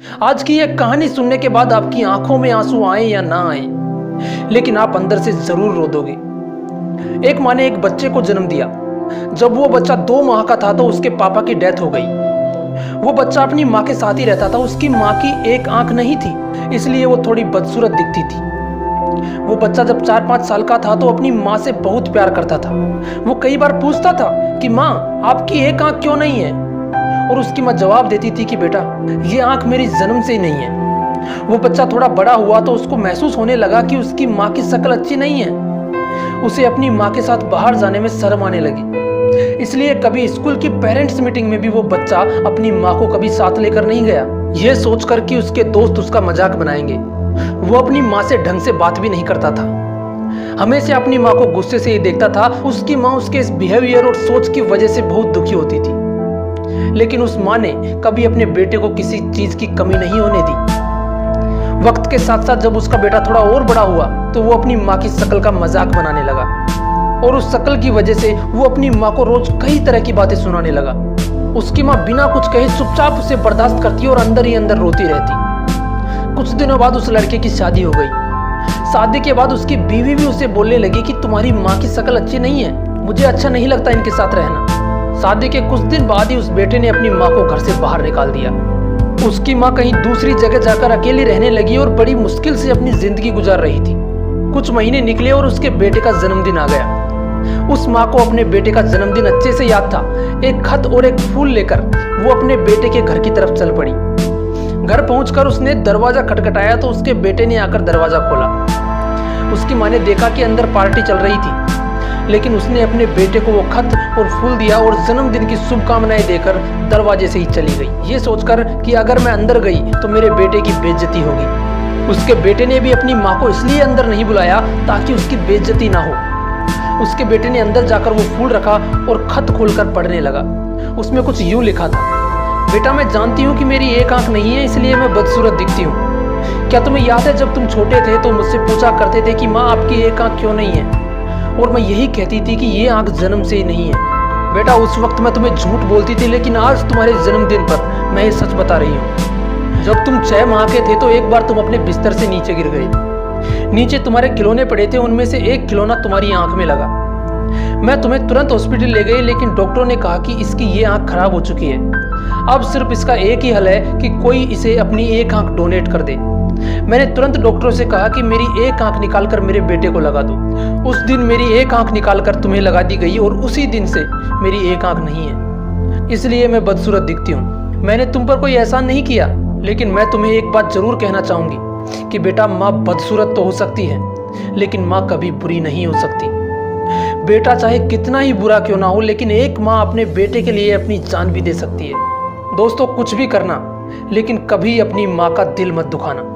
आज की यह कहानी सुनने के बाद आपकी आंखों में आंसू आए या ना आए, लेकिन आप अंदर से जरूर रो दोगे। एक माँ ने एक बच्चे को जन्म दिया। जब वो बच्चा 2 माह का था तो उसके पापा की डेथ हो गई। वो बच्चा अपनी माँ के साथ ही रहता था। उसकी माँ की एक आंख नहीं थी, इसलिए वो थोड़ी बदसूरत दिखती थी। वो बच्चा जब 4-5 साल का था तो अपनी माँ से बहुत प्यार करता था। वो कई बार पूछता था कि माँ, आपकी एक आंख क्यों नहीं है? और उसकी माँ जवाब देती थी कि बेटा, ये आंख मेरी जन्म से ही नहीं है। वो बच्चा थोड़ा बड़ा हुआ तो उसको महसूस होने लगा कि उसकी माँ की शक्ल अच्छी नहीं है। उसे अपनी माँ के साथ बाहर जाने में शर्म आने लगी। इसलिए कभी स्कूल की पेरेंट्स मीटिंग में भी वो बच्चा अपनी माँ को कभी साथ लेकर नहीं गया, यह सोचकर कि उसके दोस्त उसका मजाक बनाएंगे। वो अपनी माँ से ढंग से बात भी नहीं करता था, हमेशा अपनी माँ को गुस्से से ही देखता था। उसकी माँ उसके इस बिहेवियर और सोच की वजह से बहुत दुखी होती थी, लेकिन उस माँ ने कभी अपने बेटे को किसी चीज की कमी नहीं होने दी। वक्त के साथ साथ जब उसका बेटा थोड़ा और बड़ा हुआ तो वो अपनी माँ की शक्ल का मजाक बनाने लगा, और उस शक्ल की वजह से वो अपनी माँ को रोज कई तरह की बातें सुनाने लगा। उसकी माँ बिना कुछ कहे चुपचाप उसे बर्दाश्त करती और अंदर ही अंदर रोती रहती। कुछ दिनों बाद उस लड़के की शादी हो गई। शादी के बाद उसकी बीवी भी उसे बोलने लगी कि तुम्हारी माँ की शक्ल अच्छी नहीं है, मुझे अच्छा नहीं लगता इनके साथ रहना। शादी के कुछ दिन बाद ही उस बेटे ने अपनी माँ को घर से बाहर निकाल दिया। उसकी माँ कहीं दूसरी जगह जाकर अकेली रहने लगी और बड़ी मुश्किल से अपनी जिंदगी गुजार रही थी। कुछ महीने निकले और उसके बेटे का जन्मदिन आ गया। उस माँ को अपने बेटे का जन्मदिन अच्छे से याद था। एक खत और एक फूल लेकर वो अपने बेटे के घर की तरफ चल पड़ी। घर पहुंचकर उसने दरवाजा खटखटाया तो उसके बेटे ने आकर दरवाजा खोला। उसकी माँ ने देखा कि अंदर पार्टी चल रही थी, लेकिन उसने अपने बेटे को वो खत और फूल दिया और जन्मदिन की शुभकामनाएं देकर दरवाजे से ही चली गई, ये सोचकर कि अगर मैं अंदर गई तो मेरे बेटे की बेइज्जती होगी। उसके बेटे ने भी अपनी माँ को इसलिए अंदर नहीं बुलाया ताकि उसकी बेइज्जती ना हो। उसके बेटे ने अंदर जाकर वो फूल रखा और खत खोलकर पढ़ने लगा। उसमें कुछ यूं लिखा था, बेटा, मैं जानती हूँ कि मेरी एक आंख नहीं है, इसलिए मैं बदसूरत दिखती हूँ। क्या तुम्हें याद है जब तुम छोटे थे तो मुझसे पूछा करते थे कि माँ, आपकी एक आंख क्यों नहीं है? और मैं यही कहती थी कि ये आंख जन्म से ही नहीं है। बेटा, उस वक्त मैं तुम्हें झूठ बोलती थी, लेकिन आज तुम्हारे जन्मदिन पर मैं ये सच बता रही हूँ। जब तुम 6 माह के थे तो एक बार तुम अपने बिस्तर से नीचे गिर गए। नीचे तुम्हारे खिलौने पड़े थे, उनमें से एक खिलौना तुम्हारी आंख में लगा। मैं तुम्हें तुरंत हॉस्पिटल ले गई, लेकिन डॉक्टरों ने कहा कि इसकी ये आंख खराब हो चुकी है। अब सिर्फ इसका एक ही हल है कि कोई इसे अपनी एक आंख डोनेट कर दे। मैंने तुरंत डॉक्टरों से कहा कि मेरी एक आंख निकालकर मेरे बेटे को लगा दो। उस दिन मेरी एक आंख निकालकर तुम्हें लगा दी गई और उसी दिन से मेरी एक आंख नहीं है, इसलिए मैं बदसूरत दिखती हूँ। मैंने तुम पर कोई एहसान नहीं किया, लेकिन मैं तुम्हें एक बात जरूर कहना चाहूंगी कि बेटा, माँ बदसूरत तो हो सकती है, लेकिन माँ कभी बुरी नहीं हो सकती। बेटा चाहे कितना ही बुरा क्यों ना हो, लेकिन एक माँ अपने बेटे के लिए अपनी जान भी दे सकती है। दोस्तों, कुछ भी करना, लेकिन कभी अपनी माँ का दिल मत दुखाना।